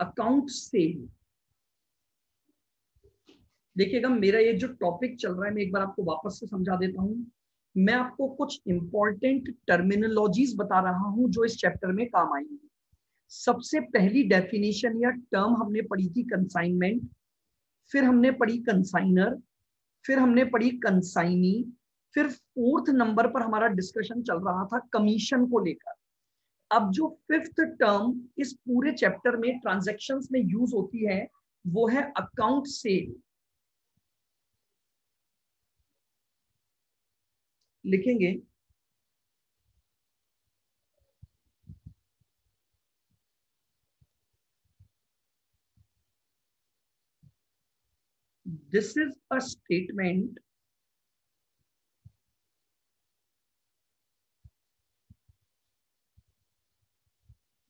Account cell. देखिएगा, मेरा ये जो टॉपिक चल रहा है, मैं एक बार आपको वापस से समझा देता हूं। मैं आपको कुछ इंपॉर्टेंट टर्मिनोलॉजीज बता रहा हूं जो इस चैप्टर में काम आएंगी। सबसे पहली डेफिनेशन या टर्म हमने पढ़ी थी कंसाइनमेंट, फिर हमने पढ़ी कंसाइनर, फिर हमने पढ़ी कंसाइनी, फिर फोर्थ नंबर पर हमारा डिस्कशन चल रहा था कमीशन को लेकर। अब जो फिफ्थ टर्म इस पूरे चैप्टर में ट्रांजैक्शंस में यूज होती है वो है अकाउंट सेल। लिखेंगे this is a statement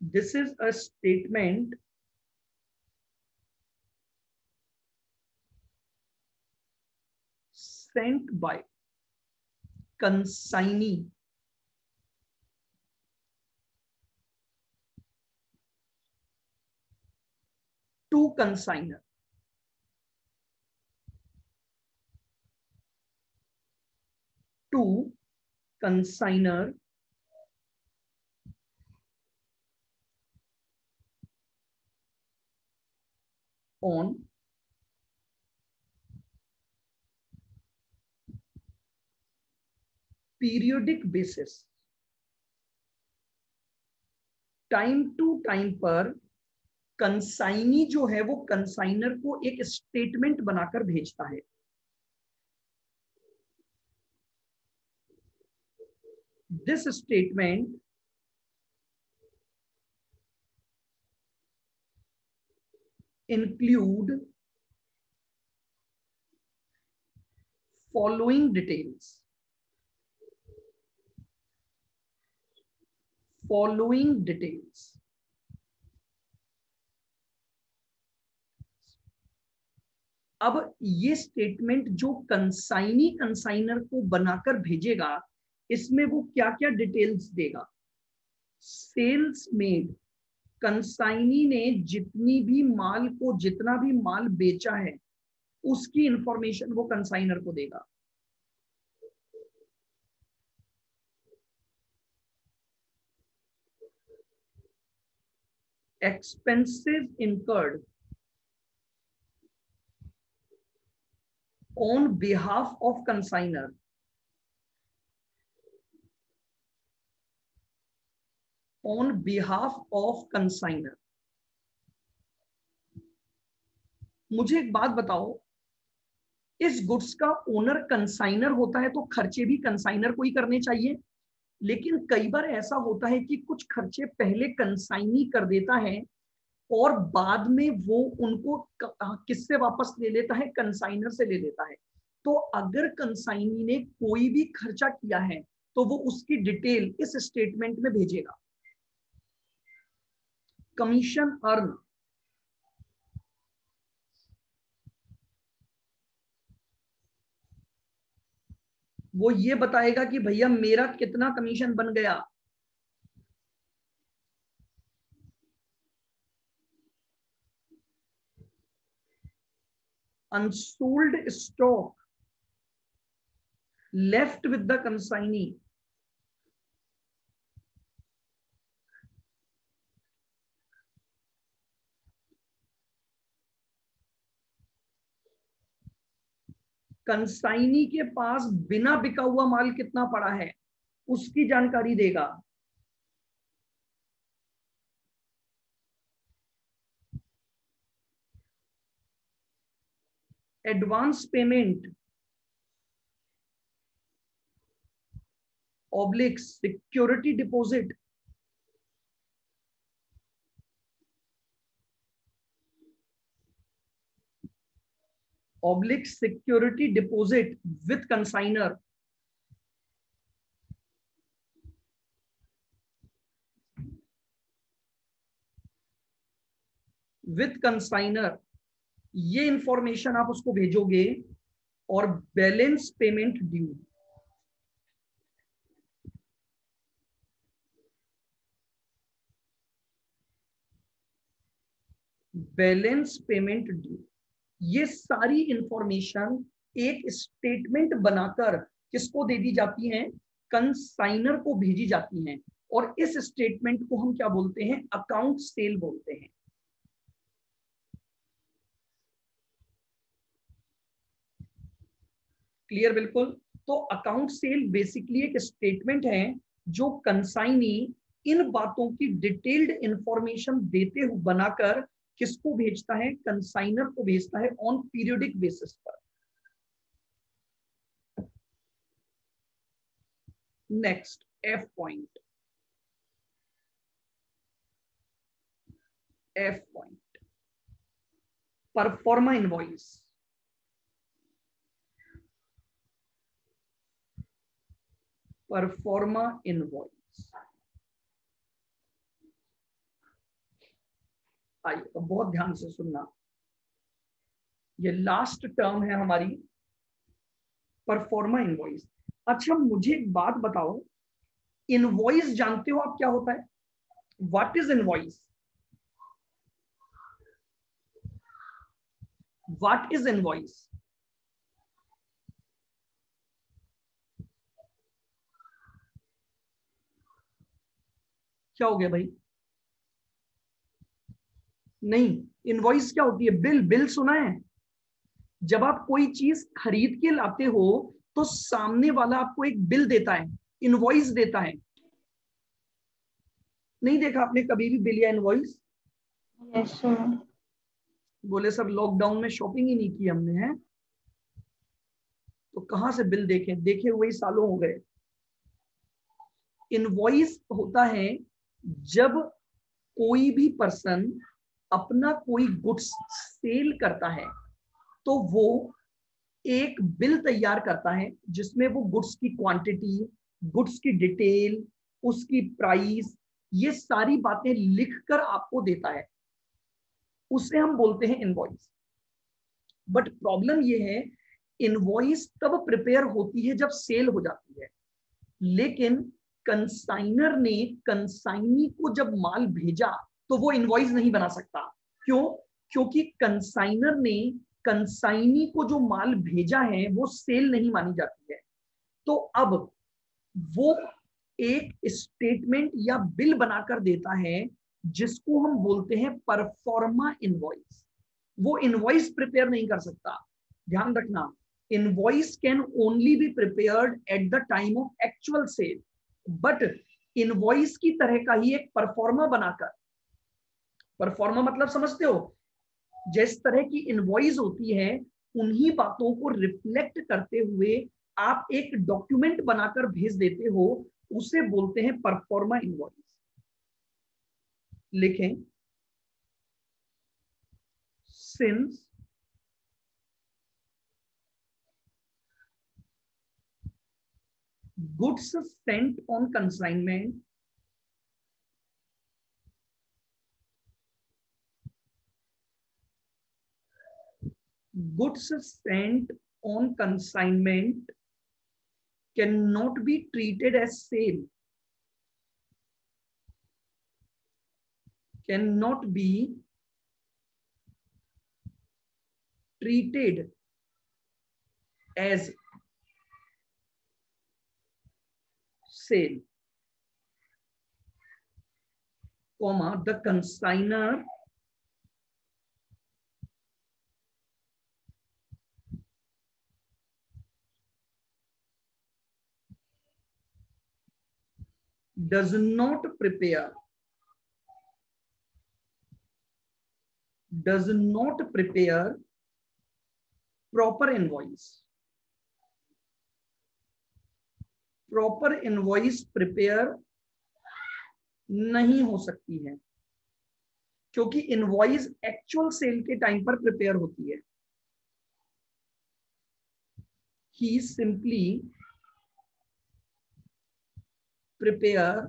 this is a statement sent by consignee to consigner to consigner on periodic basis, time to time पर कंसाइनी जो है वो कंसाइनर को एक स्टेटमेंट बनाकर भेजता है। This statement include following details अब ये स्टेटमेंट जो कंसाइनी कंसाइनर को बनाकर भेजेगा, इसमें वो क्या क्या डिटेल्स देगा। सेल्स मेड, कंसाइनी ने जितना भी माल बेचा है उसकी इंफॉर्मेशन वो कंसाइनर को देगा। Expenses incurred on behalf of consigner, on behalf of consigner. मुझे एक बात बताओ, इस गुड्स का ओनर कंसाइनर होता है तो खर्चे भी कंसाइनर को ही करने चाहिए, लेकिन कई बार ऐसा होता है कि कुछ खर्चे पहले कंसाइनी कर देता है और बाद में वो उनको किससे वापस ले लेता है, कंसाइनर से ले लेता है। तो अगर कंसाइनी ने कोई भी खर्चा किया है तो वो उसकी डिटेल इस स्टेटमेंट में भेजेगा। कमीशन अर्न, वो ये बताएगा कि भैया मेरा कितना कमीशन बन गया। Unsold stock left with the consignee, consignee के पास बिना बिका हुआ माल कितना पड़ा है उसकी जानकारी देगा। Advance payment oblique security deposit, oblique security deposit with consigner, with consigner. ये इंफॉर्मेशन आप उसको भेजोगे। और balance payment due, balance payment due, ये सारी इंफॉर्मेशन एक स्टेटमेंट बनाकर किसको दे दी जाती है, कंसाइनर को भेजी जाती हैं, और इस स्टेटमेंट को हम क्या बोलते हैं, अकाउंट सेल बोलते हैं। क्लियर? बिल्कुल। तो अकाउंट सेल बेसिकली एक स्टेटमेंट है जो कंसाइनी इन बातों की डिटेल्ड इंफॉर्मेशन देते हुए बनाकर किसको भेजता है, कंसाइनर को भेजता है ऑन पीरियोडिक बेसिस पर। Next F point, F point, pro forma invoice. Proforma invoice, आइए तो बहुत ध्यान से सुनना, ये लास्ट टर्म है हमारी, परफॉर्मा इनवॉइस। अच्छा मुझे एक बात बताओ, इनवॉइस जानते हो आप क्या होता है? What is invoice? What is invoice? क्या हो गया भाई? नहीं, इनवॉइस क्या होती है? बिल। बिल सुना है? जब आप कोई चीज खरीद के लाते हो तो सामने वाला आपको एक बिल देता है, इनवॉइस देता है। नहीं देखा आपने कभी भी बिल या इनवॉइस? Yes sir. बोले सब लॉकडाउन में शॉपिंग ही नहीं की हमने, है तो कहां से बिल देखें, देखे हुए ही सालों हो गए। इनवॉइस होता है जब कोई भी पर्सन अपना कोई गुड्स सेल करता है तो वो एक बिल तैयार करता है जिसमें वो गुड्स की क्वांटिटी, गुड्स की डिटेल, उसकी प्राइस, ये सारी बातें लिखकर आपको देता है, उसे हम बोलते हैं इनवॉइस। बट प्रॉब्लम ये है, इनवॉइस तब प्रिपेयर होती है जब सेल हो जाती है, लेकिन कंसाइनर ने कंसाइनी को जब माल भेजा तो वो इनवॉइस नहीं बना सकता। क्यों? क्योंकि कंसाइनर ने कंसाइनी को जो माल भेजा है वो सेल नहीं मानी जाती है। तो अब वो एक स्टेटमेंट या बिल बनाकर देता है जिसको हम बोलते हैं परफॉर्मा इनवॉइस। वो इनवॉइस प्रिपेयर नहीं कर सकता। ध्यान रखना, invoice can only be prepared at the time of actual sale, but invoice की तरह का ही एक परफॉर्मा बनाकर, परफॉर्मा मतलब समझते हो, जिस तरह की इनवॉइस होती है उन्हीं बातों को रिफ्लेक्ट करते हुए आप एक डॉक्यूमेंट बनाकर भेज देते हो, उसे बोलते हैं परफॉर्मा इनवॉइस। लिखें, since goods sent on consignment goods sent on consignment cannot be treated as sale, cannot be treated as sale, comma the consigner does not prepare proper invoice, proper invoice prepare नहीं हो सकती है क्योंकि invoice actual sale के time पर prepare होती है। ही simply prepare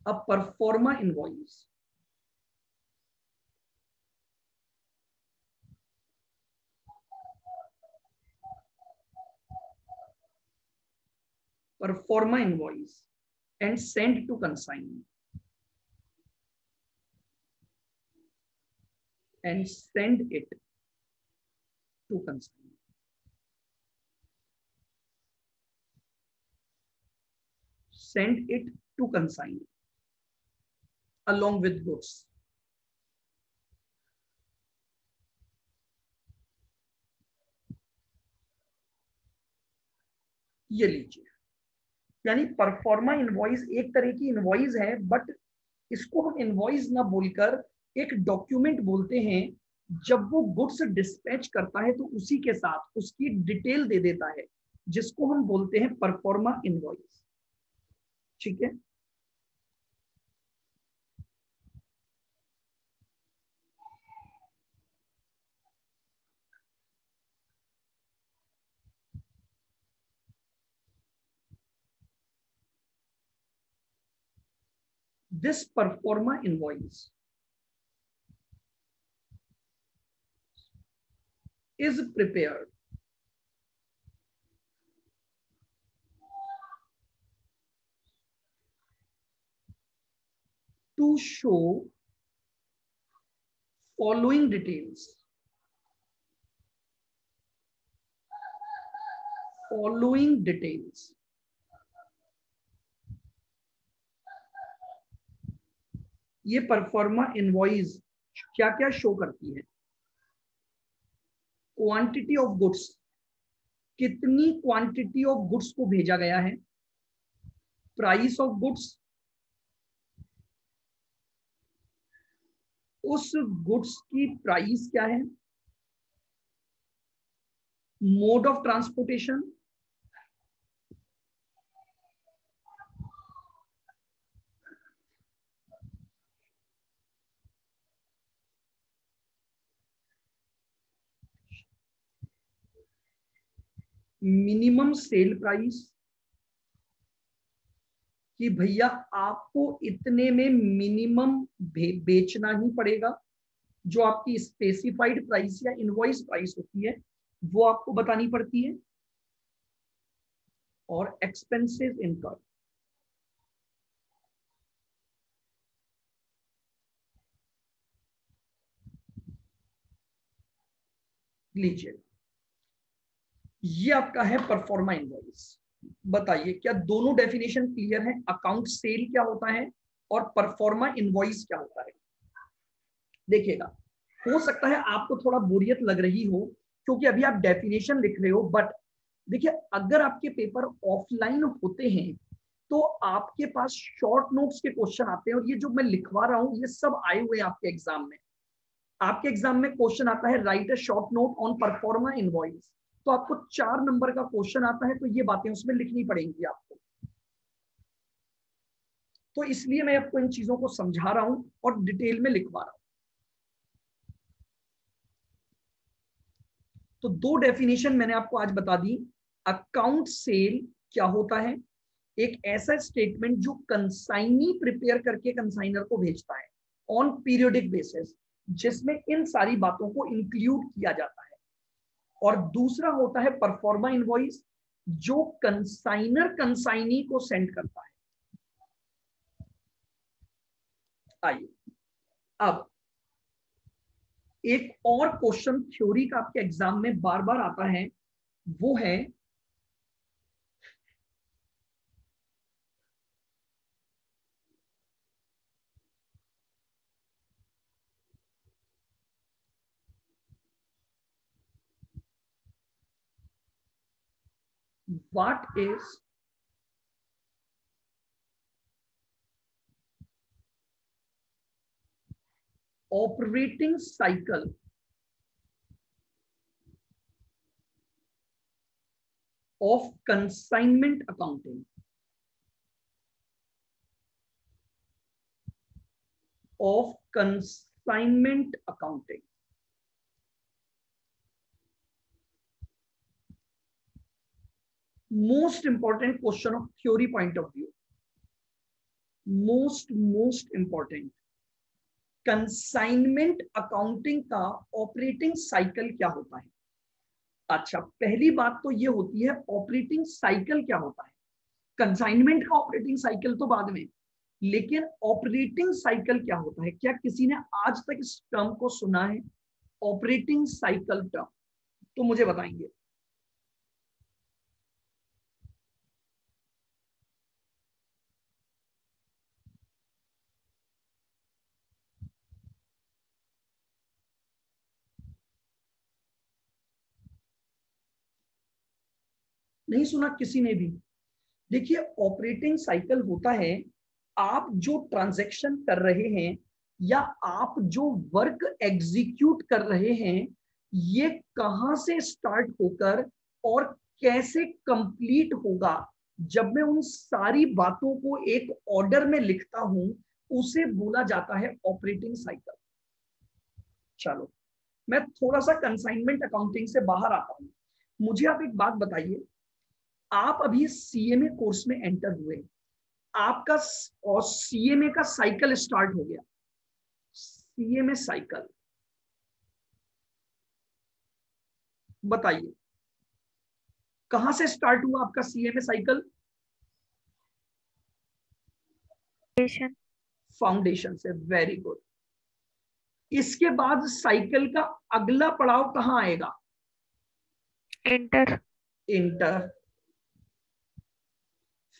a proforma invoice, proforma invoice and send to consignee, and send it to consignee. Send it to consignee along with goods. ये लीजिए, यानी परफॉर्मा इनवॉइस एक तरह की इनवॉइस है, बट इसको हम इनवॉइस ना बोलकर एक डॉक्यूमेंट बोलते हैं। जब वो गुड्स डिस्पैच करता है तो उसी के साथ उसकी डिटेल दे देता है, जिसको हम बोलते हैं परफॉर्मा इनवॉइस। ठीक है, this performa invoice is prepared to show following details. Following details. ये परफॉर्मा इनवॉइस क्या क्या शो करती है? क्वांटिटी ऑफ गुड्स, कितनी क्वांटिटी ऑफ गुड्स को भेजा गया है। प्राइस ऑफ गुड्स, उस गुड्स की प्राइस क्या है। Mode of transportation, minimum sale price, कि भैया आपको इतने में मिनिमम बेचना ही पड़ेगा। जो आपकी स्पेसिफाइड प्राइस या इनवॉइस प्राइस होती है वो आपको बतानी पड़ती है। और एक्सपेंसेस इनकर्ड, लीजिए ये आपका है परफॉर्मा इनवॉइस। बताइए क्या दोनों डेफिनेशन क्लियर है? अकाउंट सेल क्या होता है और परफॉर्मा इनवॉइस क्या होता है? देखिएगा, हो सकता है आपको थोड़ा बोरियत लग रही हो क्योंकि अभी आप डेफिनेशन लिख रहे हो, बट देखिए अगर आपके पेपर ऑफलाइन होते हैं तो आपके पास शॉर्ट नोट्स के क्वेश्चन आते हैं, और ये जो मैं लिखवा रहा हूं ये सब आए हुए हैं आपके एग्जाम में। आपके एग्जाम में क्वेश्चन आता है right a short note on proforma invoice, तो आपको 4 नंबर का क्वेश्चन आता है, तो ये बातें उसमें लिखनी पड़ेंगी आपको। तो इसलिए मैं आपको इन चीजों को समझा रहा हूं और डिटेल में लिखवा रहा हूं। तो 2 डेफिनेशन मैंने आपको आज बता दी। अकाउंट सेल क्या होता है? एक ऐसा स्टेटमेंट जो कंसाइनी प्रिपेयर करके कंसाइनर को भेजता है ऑन पीरियोडिक बेसिस, जिसमें इन सारी बातों को इंक्लूड किया जाता है। और दूसरा होता है परफॉर्मा इनवॉइस, जो कंसाइनर कंसाइनी को सेंड करता है। आइए अब एक और क्वेश्चन थ्योरी का आपके एग्जाम में बार बार आता है, वो है what is operating cycle of consignment accounting. Of consignment accounting. Most important question of theory point of view. Most important. Consignment accounting का ऑपरेटिंग साइकिल क्या होता है? अच्छा, पहली बात तो ये होती है ऑपरेटिंग साइकिल क्या होता है। कंसाइनमेंट का ऑपरेटिंग साइकिल तो बाद में, लेकिन ऑपरेटिंग साइकिल क्या होता है? क्या किसी ने आज तक इस टर्म को सुना है, ऑपरेटिंग साइकिल टर्म? तो मुझे बताएंगे। नहीं सुना किसी ने भी? देखिए, ऑपरेटिंग साइकिल होता है, आप जो ट्रांजैक्शन कर रहे हैं या आप जो वर्क एग्जीक्यूट कर रहे हैं, ये कहां से स्टार्ट होकर और कैसे कंप्लीट होगा, जब मैं उन सारी बातों को एक ऑर्डर में लिखता हूं, उसे बोला जाता है ऑपरेटिंग साइकिल। चलो, मैं थोड़ा सा कंसाइनमेंट अकाउंटिंग से बाहर आता हूं। मुझे आप एक बात बताइए, आप अभी सीएमए कोर्स में एंटर हुए, आपका और सीएमए का साइकिल स्टार्ट हो गया। सीएमए साइकिल बताइए कहां से स्टार्ट हुआ आपका सीएमए साइकिल? फाउंडेशन से। Very good. इसके बाद साइकिल का अगला पड़ाव कहां आएगा? इंटर। इंटर।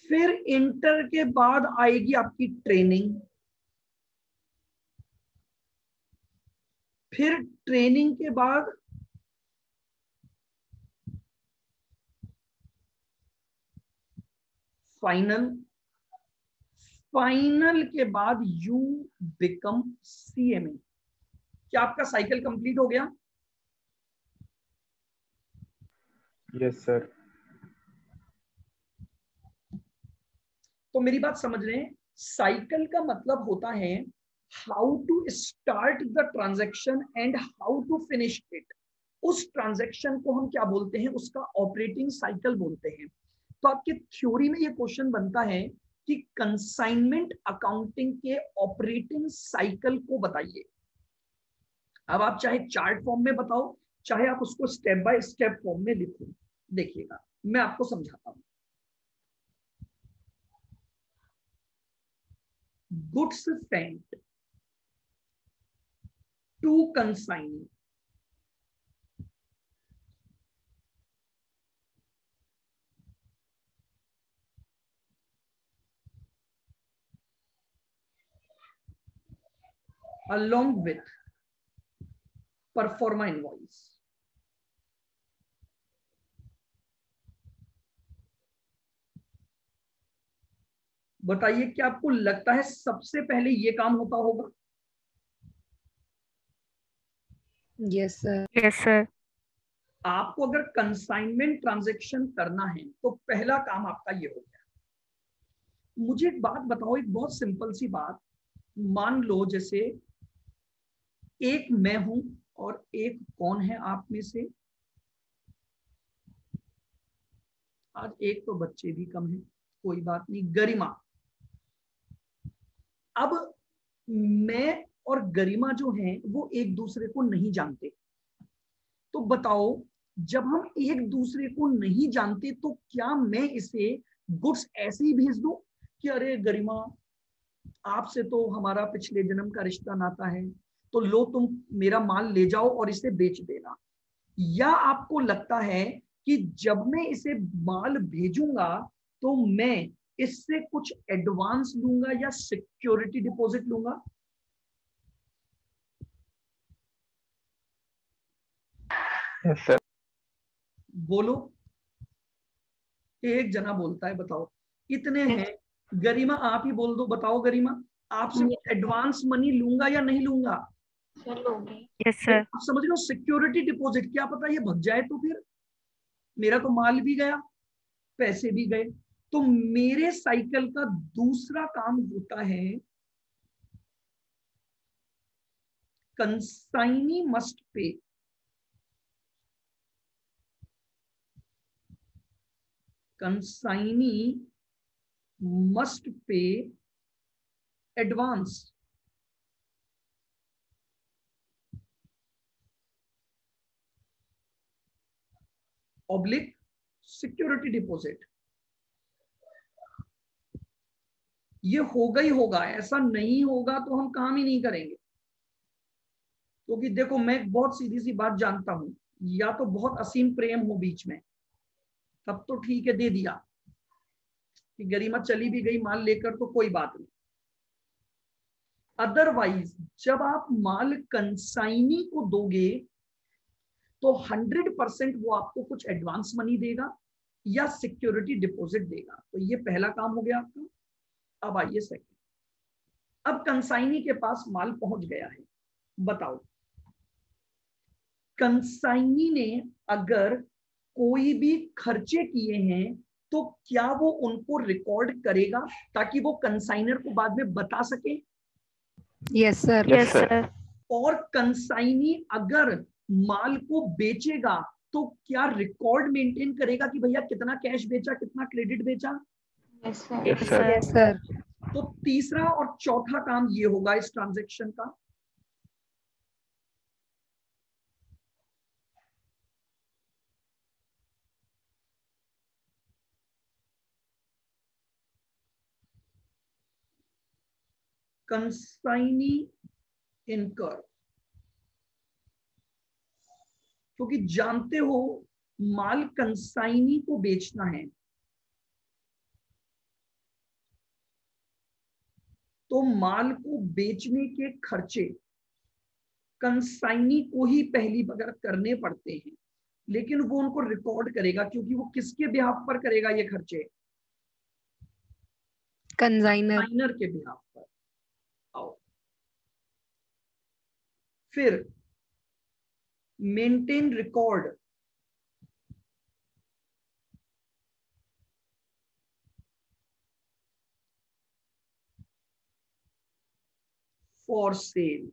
फिर इंटर के बाद आएगी आपकी ट्रेनिंग। फिर ट्रेनिंग के बाद फाइनल। फाइनल के बाद यू बिकम सीएमए। क्या आपका साइकिल कंप्लीट हो गया? Yes sir. तो मेरी बात समझ रहे हैं? साइकिल का मतलब होता है how to start the transaction and how to finish it. उस ट्रांजैक्शन को हम क्या बोलते हैं? उसका ऑपरेटिंग साइकिल बोलते हैं। तो आपके थ्योरी में ये क्वेश्चन बनता है कि कंसाइनमेंट अकाउंटिंग के ऑपरेटिंग साइकिल को बताइए। अब आप चाहे चार्ट फॉर्म में बताओ, चाहे आप उसको स्टेप बाय स्टेप फॉर्म में लिखो। देखिएगा, मैं आपको समझाता हूं। Goods sent to consignee, along with proforma invoice. बताइए, क्या आपको लगता है सबसे पहले ये काम होता होगा? Yes sir. Yes sir. आपको अगर कंसाइनमेंट ट्रांजैक्शन करना है तो पहला काम आपका ये हो गया। मुझे एक बात बताओ, एक बहुत सिंपल सी बात। मान लो जैसे एक मैं हूं और एक कौन है आप में से? आज एक तो बच्चे भी कम है, कोई बात नहीं, गरिमा। अब मैं और गरिमा जो हैं वो एक दूसरे को नहीं जानते। तो बताओ, जब हम एक दूसरे को नहीं जानते तो क्या मैं इसे गुड्स ऐसे ही भेज दूं कि अरे गरिमा, आपसे तो हमारा पिछले जन्म का रिश्ता नाता है, तो लो तुम मेरा माल ले जाओ और इसे बेच देना? या आपको लगता है कि जब मैं इसे माल भेजूंगा तो मैं इससे कुछ एडवांस लूंगा या सिक्योरिटी डिपॉजिट लूंगा? Yes sir. बोलो। एक जना बोलता है, बताओ इतने हैं। गरिमा आप ही बोल दो, बताओ गरिमा, आपसे कुछ एडवांस मनी लूंगा या नहीं लूंगा? Yes sir. आप समझ रहे हो? सिक्योरिटी डिपॉजिट, क्या पता ये भग जाए तो फिर मेरा तो माल भी गया, पैसे भी गए। तो मेरे साइकिल का दूसरा काम होता है consignee must pay. Consignee must pay advance oblique security deposit. ये होगा ही होगा, ऐसा नहीं होगा तो हम काम ही नहीं करेंगे। क्योंकि देखो मैं एक बहुत सीधी सी बात जानता हूं, या तो बहुत असीम प्रेम हो बीच में, तब तो ठीक है दे दिया कि गरिमा चली भी गई माल लेकर तो कोई बात नहीं। अदरवाइज जब आप माल कंसाइनी को दोगे तो 100% वो आपको कुछ एडवांस मनी देगा या सिक्योरिटी डिपॉजिट देगा। तो ये पहला काम हो गया आपका। अब आइए सेकंड। अब कंसाइनी के पास माल पहुंच गया है, बताओ कंसाइनी ने अगर कोई भी खर्चे किए हैं तो क्या वो उनको रिकॉर्ड करेगा ताकि वो कंसाइनर को बाद में बता सके? Yes sir. Yes sir. और कंसाइनी अगर माल को बेचेगा तो क्या रिकॉर्ड मेंटेन करेगा कि भैया कितना कैश बेचा, कितना क्रेडिट बेचा? Yes sir. Yes sir. तो तीसरा और चौथा काम ये होगा इस ट्रांजैक्शन का। कंसाइनी इनकर, क्योंकि जानते हो माल कंसाइनी को बेचना है तो माल को बेचने के खर्चे कंसाइनी को ही पहली बार करने पड़ते हैं, लेकिन वो उनको रिकॉर्ड करेगा क्योंकि वो किसके बिहाफ पर करेगा ये खर्चे? कंसाइनर के बिहाफ पर। आओ फिर maintain record for sale.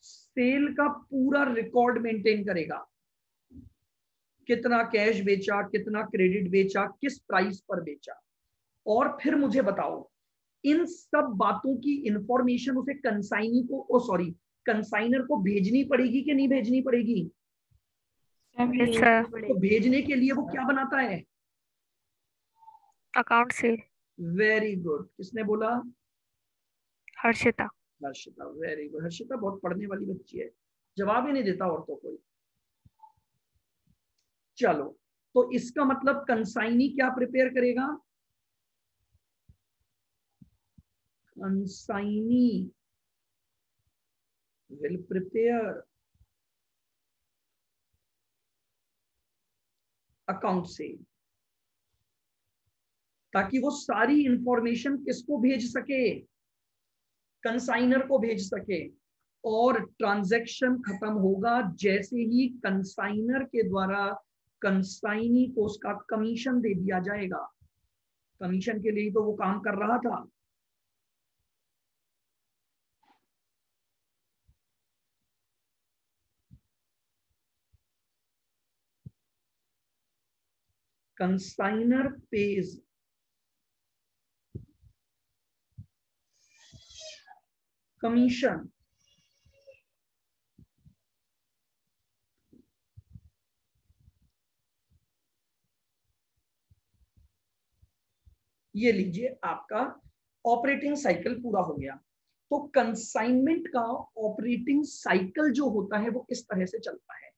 Sale का पूरा रिकॉर्ड मेंटेन करेगा, कितना कैश बेचा, कितना क्रेडिट बेचा, किस प्राइस पर बेचा। और फिर मुझे बताओ इन सब बातों की इंफॉर्मेशन उसे कंसाइनी को कंसाइनर को भेजनी पड़ेगी कि नहीं भेजनी पड़ेगी? तो भेजने के लिए वो क्या बनाता है? Account sale. Very good. किसने बोला? हर्षिता। Harshita, very good. हर्षिता बहुत पढ़ने वाली बच्ची है, जवाब ही नहीं देता और तो कोई। चलो तो इसका मतलब कंसाइनी क्या प्रिपेयर करेगा? Consignee will prepare account cell, ताकि वो सारी इंफॉर्मेशन किसको भेज सके? कंसाइनर को भेज सके। और ट्रांजैक्शन खत्म होगा जैसे ही कंसाइनर के द्वारा कंसाइनी को उसका कमीशन दे दिया जाएगा। कमीशन के लिए तो वो काम कर रहा था। कंसाइनर पेज कमीशन ये लीजिए आपका ऑपरेटिंग साइकिल पूरा हो गया। तो कंसाइनमेंट का ऑपरेटिंग साइकिल जो होता है वो इस तरह से चलता है।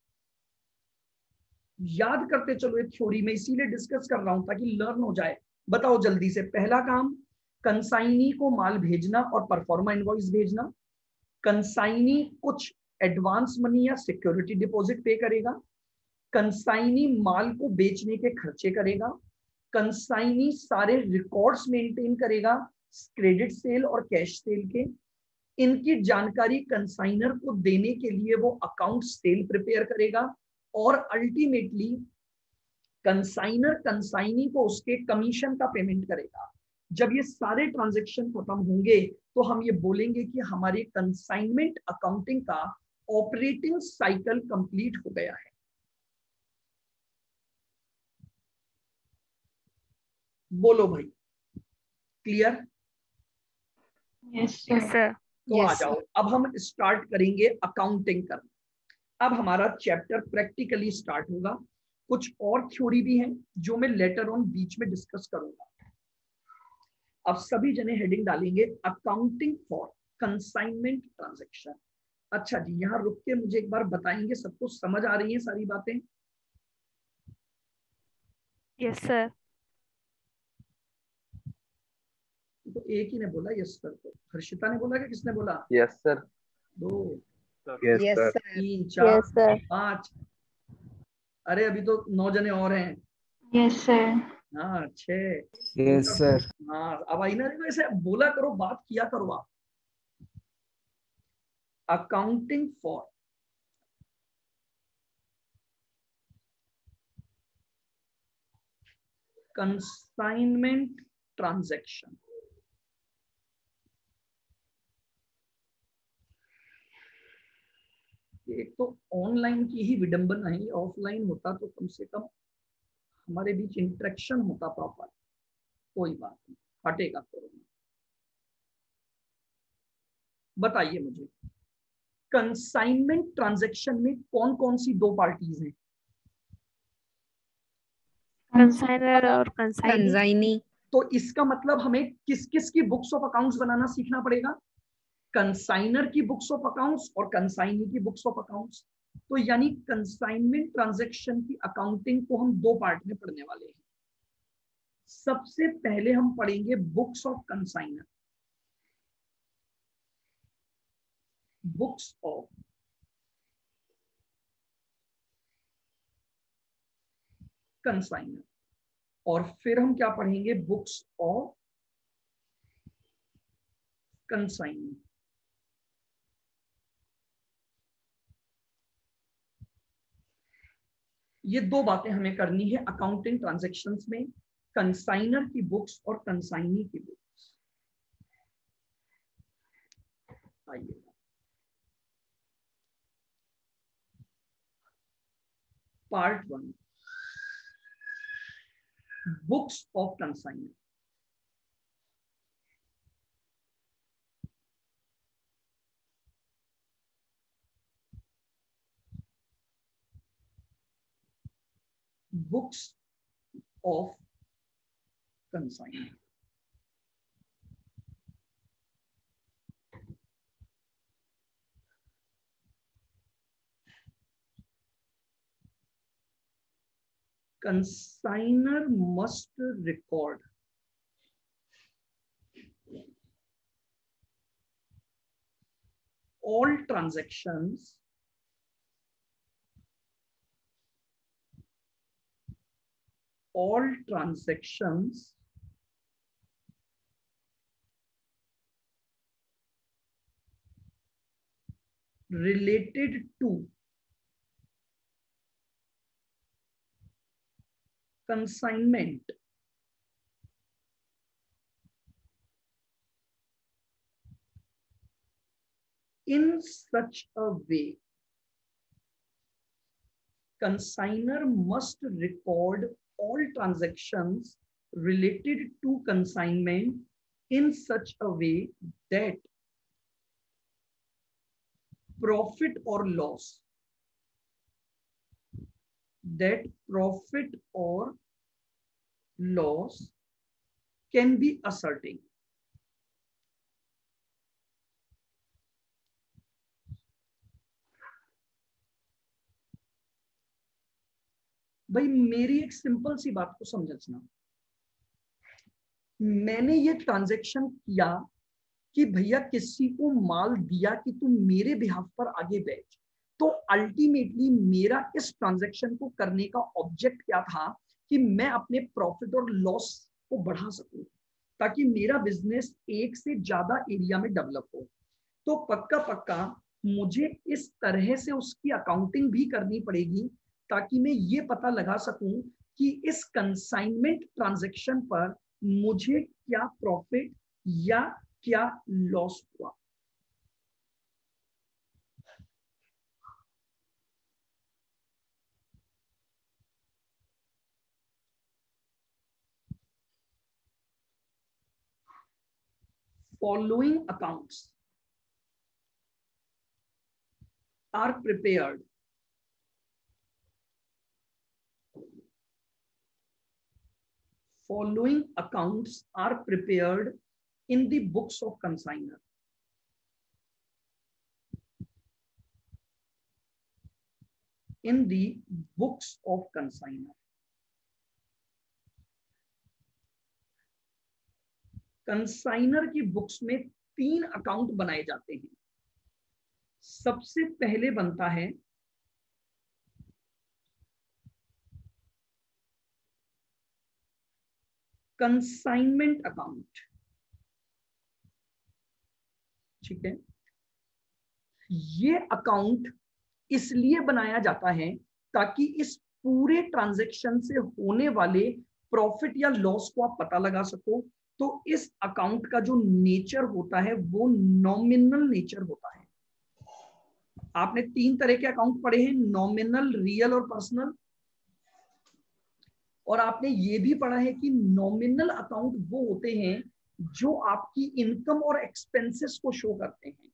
याद करते चलो ये थ्योरी में, इसीलिए डिस्कस कर रहा हूं ताकि लर्न हो जाए। बताओ जल्दी से, पहला काम कंसाइनी को माल भेजना और परफॉर्मा इनवॉइस भेजना। कंसाइनी कुछ एडवांस मनी या सिक्योरिटी डिपॉजिट पे करेगा। कंसाइनी माल को बेचने के खर्चे करेगा। कंसाइनी सारे रिकॉर्ड्स मेंटेन करेगा क्रेडिट सेल और कैश सेल के। इनकी जानकारी कंसाइनर को देने के लिए वो अकाउंट सेल प्रिपेयर करेगा और अल्टीमेटली कंसाइनर कंसाइनी को उसके कमीशन का पेमेंट करेगा। जब ये सारे ट्रांजैक्शन खत्म होंगे तो हम ये बोलेंगे कि हमारे कंसाइनमेंट अकाउंटिंग का ऑपरेटिंग साइकिल कंप्लीट हो गया है। बोलो भाई, क्लियर? Yes sir. तो आ जाओ, अब हम स्टार्ट करेंगे अकाउंटिंग करना। अब हमारा चैप्टर प्रैक्टिकली स्टार्ट होगा। कुछ और थ्योरी भी है जो मैं लेटर ऑन बीच में डिस्कस करूंगा। अब सभी जने हेडिंग डालेंगे अकाउंटिंग फॉर कंसाइनमेंट ट्रांजैक्शन। अच्छा जी, यहाँ रुक के मुझे एक बार बताएंगे, सबको समझ आ रही है सारी बातें? Yes sir. तो एक ही ने बोला यस सर, तो हर्षिता ने बोला कि किसने बोला? Yes sir. 2, yes sir. 3, 4, Yes, sir. 5। अरे अभी तो 9 जने और हैं। Yes, sir. हाँ 6। Yes sir. हाँ अब आई ना, ऐसे बोला करो, बात किया करो आप। Accounting for consignment transaction. एक तो ऑनलाइन की ही विडंबना है, ऑफलाइन होता तो कम से कम हमारे बीच इंटरेक्शन होता प्रॉपर। कोई बात नहीं, हटेगा कोरोना। बताइए मुझे, कंसाइनमेंट ट्रांजैक्शन में कौन कौन सी दो पार्टीज हैं? कंसाइनर और कंसाइनी। कंसाइनी। तो इसका मतलब हमें किस किस की बुक्स ऑफ अकाउंट्स बनाना सीखना पड़ेगा? कंसाइनर की बुक्स ऑफ अकाउंट्स और कंसाइनी की बुक्स ऑफ अकाउंट्स। तो यानी कंसाइनमेंट ट्रांजैक्शन की अकाउंटिंग को हम दो पार्ट में पढ़ने वाले हैं। सबसे पहले हम पढ़ेंगे books of consigner, books of consigner, और फिर हम क्या पढ़ेंगे? Books of consignee. ये दो बातें हमें करनी है अकाउंटिंग ट्रांजैक्शंस में, कंसाइनर की बुक्स और कंसाइनी की बुक्स। आइए, part 1, books of consigner. Books of consigner. Consignor must record all transactions related to consignment in such a way. Consignor must record all transactions related to consignment in such a way that profit or loss can be ascertained. भाई मेरी एक simple सी बात को समझना, मैंने ये transaction किया कि भैया किसी को माल दिया कि तुम मेरे बिहाफ पर आगे बेच, तो अल्टीमेटली मेरा इस ट्रांजैक्शन को करने का ऑब्जेक्ट क्या था कि मैं अपने प्रॉफिट और लॉस को बढ़ा सकूं, ताकि मेरा बिजनेस एक से ज्यादा एरिया में डेवलप हो। तो पक्का पक्का मुझे इस तरह से उसकी अकाउंटिंग भी करनी पड़ेगी, ताकि मैं ये पता लगा सकूं कि इस कंसाइनमेंट ट्रांजैक्शन पर मुझे क्या प्रॉफिट या क्या लॉस हुआ। Following accounts are prepared following accounts are prepared in the books of consignor. In the books of consignor. Consigner की बुक्स में 3 अकाउंट बनाए जाते हैं। सबसे पहले बनता है कंसाइनमेंट अकाउंट, ठीक है। ये अकाउंट इसलिए बनाया जाता है ताकि इस पूरे ट्रांजैक्शन से होने वाले प्रॉफिट या लॉस को आप पता लगा सको। तो इस अकाउंट का जो नेचर होता है वो नॉमिनल नेचर होता है। आपने 3 तरह के अकाउंट पढ़े हैं, नॉमिनल, रियल और पर्सनल। और आपने ये भी पढ़ा है कि नॉमिनल अकाउंट वो होते हैं जो आपकी इनकम और एक्सपेंसेस को शो करते हैं।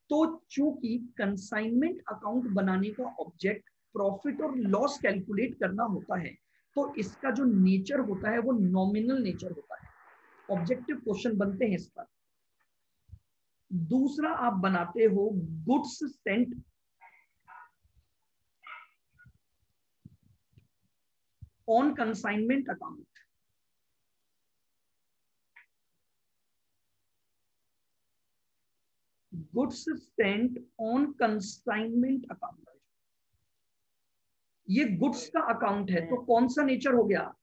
तो चूंकि कंसाइनमेंट अकाउंट बनाने का ऑब्जेक्ट प्रॉफिट और लॉस कैलकुलेट करना होता है, तो इसका जो नेचर होता है वो नॉमिनल नेचर होता है। ऑब्जेक्टिव क्वेश्चन बनते हैं इस पर। दूसरा आप बनाते हो goods sent on consignment account. Goods sent on consignment account, ये गुड्स का अकाउंट है, तो कौन सा नेचर हो गया?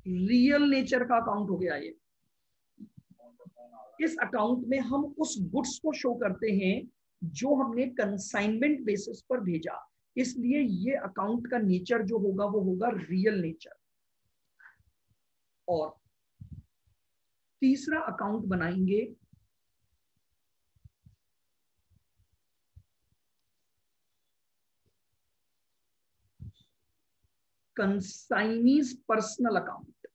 रियल नेचर का अकाउंट हो गया ये। इस अकाउंट में हम उस गुड्स को शो करते हैं जो हमने कंसाइनमेंट बेसिस पर भेजा, इसलिए ये अकाउंट का नेचर जो होगा वो होगा रियल नेचर। और तीसरा अकाउंट बनाएंगे कंसाइनीज पर्सनल अकाउंट।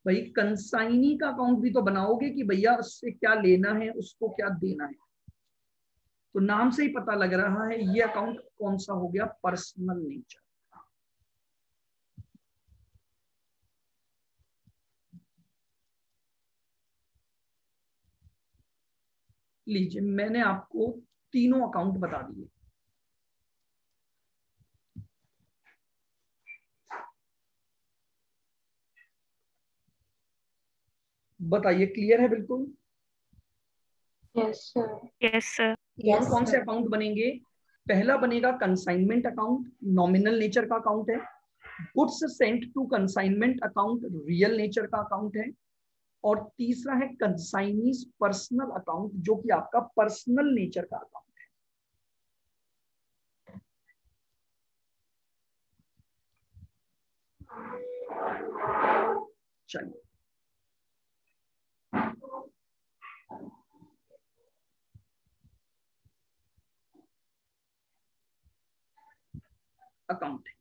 भाई कंसाइनी का अकाउंट भी तो बनाओगे कि भैया उससे क्या लेना है, उसको क्या देना है। तो नाम से ही पता लग रहा है ये अकाउंट कौन सा हो गया, पर्सनल नेचर। लीजिए, मैंने आपको तीनों अकाउंट बता दिए। बताइए, क्लियर है बिल्कुल? Yes, sir. Yes, sir. कौन कौन से अकाउंट बनेंगे? पहला बनेगा कंसाइनमेंट अकाउंट, नॉमिनल नेचर का अकाउंट है। Goods sent to consignment account, real nature का अकाउंट है। और तीसरा है कंसाइनीज पर्सनल अकाउंट, जो कि आपका पर्सनल नेचर का अकाउंट है। चलिए, अकाउंट है।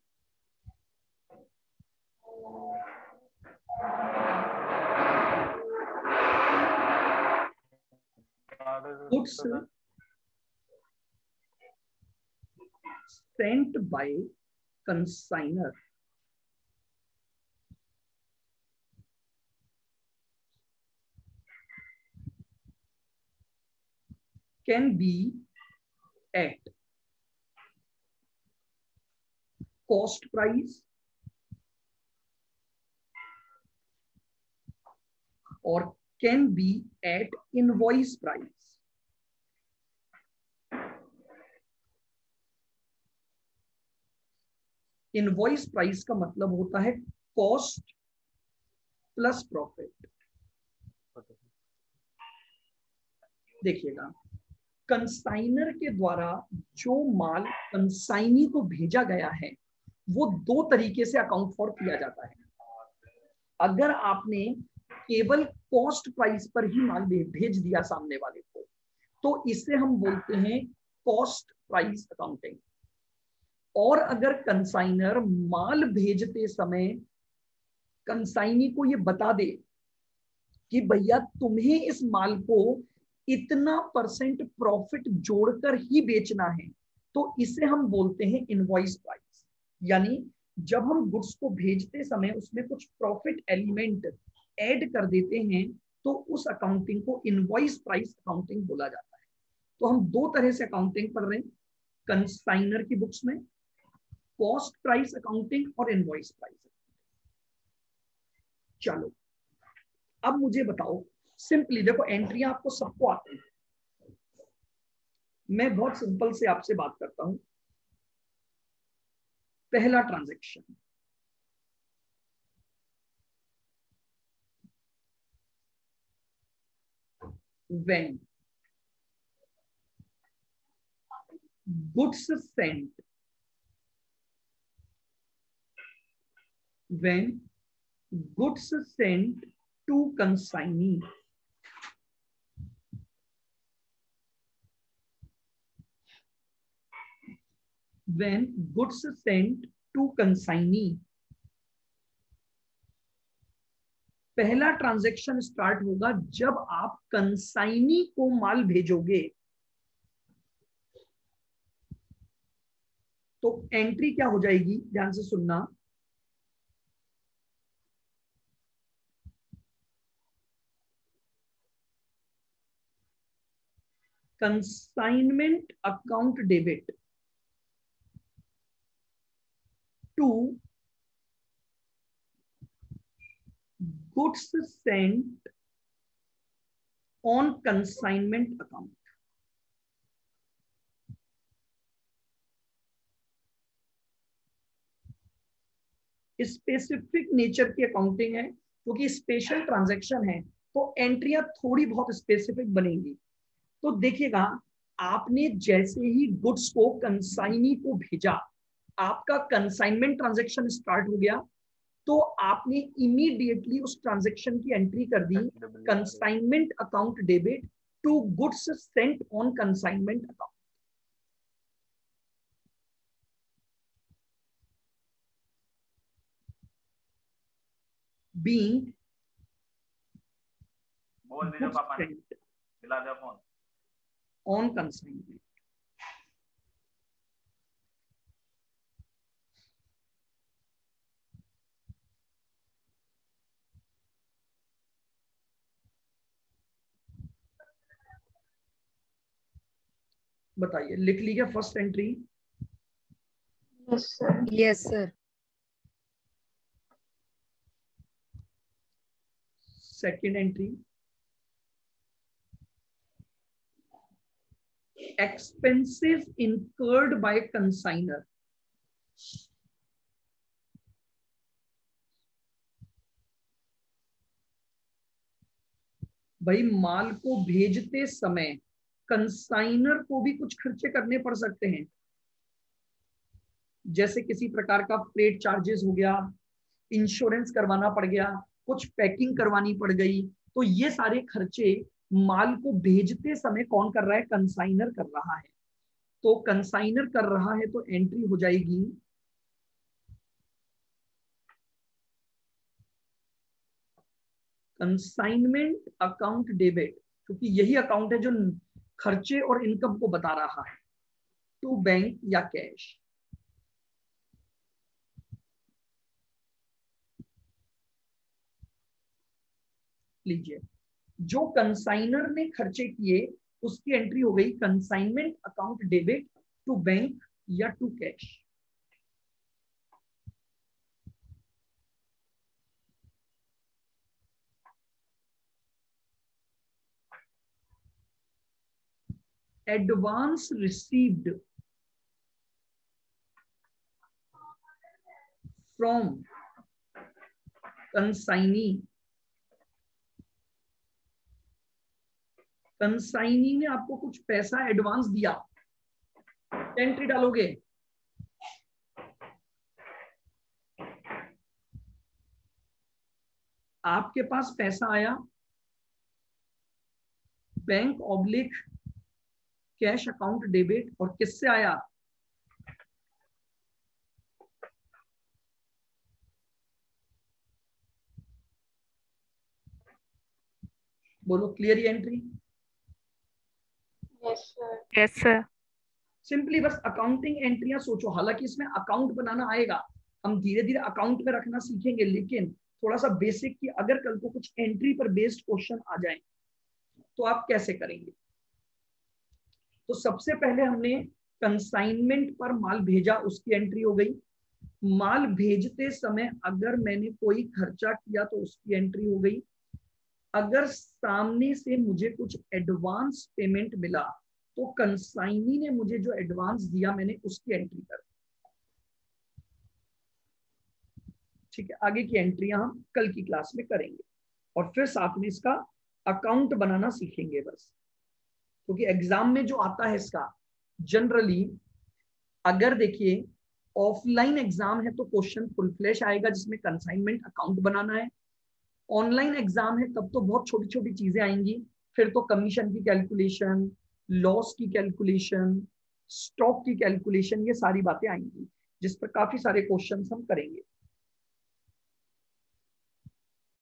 Goods sent by consignor can be at cost price or can be at invoice price. Invoice price का मतलब होता है कॉस्ट प्लस प्रॉफिट। देखिएगा, कंसाइनर के द्वारा जो माल कंसाइनी को भेजा गया है वो 2 तरीके से अकाउंट फॉर किया जाता है। अगर आपने केवल कॉस्ट प्राइस पर ही माल भेज दिया सामने वाले को, तो इसे हम बोलते हैं कॉस्ट प्राइस अकाउंटिंग। और अगर कंसाइनर माल भेजते समय कंसाइनी को ये बता दे कि भैया तुम्हें इस माल को इतना % प्रॉफिट जोड़कर ही बेचना है, तो इसे हम बोलते हैं इनवॉइस प्राइस। यानी जब हम गुड्स को भेजते समय उसमें कुछ प्रॉफिट एलिमेंट ऐड कर देते हैं तो उस अकाउंटिंग को इनवॉइस प्राइस अकाउंटिंग बोला जाता है। तो हम दो तरह से अकाउंटिंग पढ़ रहे हैं कंसाइनर की बुक्स में, कॉस्ट प्राइस अकाउंटिंग और इनवॉइस प्राइस। चलो अब मुझे बताओ सिंपली, देखो एंट्रियां आपको सबको आती है, मैं बहुत सिंपल से आपसे बात करता हूं। पहला transaction, when goods sent, when goods sent to consignee, when goods sent to consignee, पहला ट्रांजैक्शन स्टार्ट होगा जब आप कंसाइनी को माल भेजोगे। तो एंट्री क्या हो जाएगी, ध्यान से सुनना, consignment account debit to goods sent on consignment account। Specific nature की अकाउंटिंग है क्योंकि स्पेशल ट्रांजैक्शन है तो एंट्रियां थोड़ी बहुत स्पेसिफिक बनेंगी। तो देखिएगा, आपने जैसे ही गुड्स को कंसाइनी को भेजा, आपका कंसाइनमेंट ट्रांजैक्शन स्टार्ट हो गया, तो आपने इमीडिएटली उस ट्रांजैक्शन की एंट्री कर दी consignment account debit to goods sent on consignment account. Being on consignment. बताइए, लिख लीजिए first entry. Yes, sir. Yes, sir. Second entry, expenses incurred by consignor। भाई माल को भेजते समय कंसाइनर को भी कुछ खर्चे करने पड़ सकते हैं, जैसे किसी प्रकार का फ्रेट चार्जेस हो गया, इंश्योरेंस करवाना पड़ गया, कुछ पैकिंग करवानी पड़ गई। तो ये सारे खर्चे माल को भेजते समय कौन कर रहा है, कंसाइनर कर रहा है। तो कंसाइनर कर रहा है तो एंट्री हो जाएगी कंसाइनमेंट अकाउंट डेबिट, क्योंकि यही अकाउंट है जो खर्चे और इनकम को बता रहा है, टू बैंक या कैश। लीजिए, जो कंसाइनर ने खर्चे किए उसकी एंट्री हो गई consignment account debit to bank या to cash. Advance received from consignee, consignee ने आपको कुछ पैसा एडवांस दिया, एंट्री डालोगे। आपके पास पैसा आया bank oblique cash account debit, और किससे आया, बोलो clear entry. Yes, sir. Yes, sir. Simply बस अकाउंटिंग एंट्रियां सोचो, हालांकि इसमें अकाउंट बनाना आएगा, हम धीरे धीरे अकाउंट में रखना सीखेंगे, लेकिन थोड़ा सा बेसिक कि अगर कल को कुछ एंट्री पर बेस्ड क्वेश्चन आ जाए तो आप कैसे करेंगे। तो सबसे पहले हमने कंसाइनमेंट पर माल भेजा, उसकी एंट्री हो गई। माल भेजते समय अगर मैंने कोई खर्चा किया तो उसकी एंट्री हो गई। अगर सामने से मुझे कुछ एडवांस पेमेंट मिला तो कंसाइनी ने मुझे जो एडवांस दिया मैंने उसकी एंट्री कर। ठीक है, आगे की एंट्रियां हम कल की क्लास में करेंगे और फिर साथ में इसका अकाउंट बनाना सीखेंगे बस, क्योंकि एग्जाम में जो आता है इसका जनरली, अगर देखिए ऑफलाइन एग्जाम है तो क्वेश्चन फुल फ्लैश आएगा जिसमें कंसाइनमेंट अकाउंट बनाना है। ऑनलाइन एग्जाम है तब तो बहुत छोटी छोटी चीजें आएंगी, फिर तो कमीशन की कैलकुलेशन, लॉस की कैलकुलेशन, स्टॉक की कैलकुलेशन, ये सारी बातें आएंगी जिस पर काफी सारे क्वेश्चंस हम करेंगे।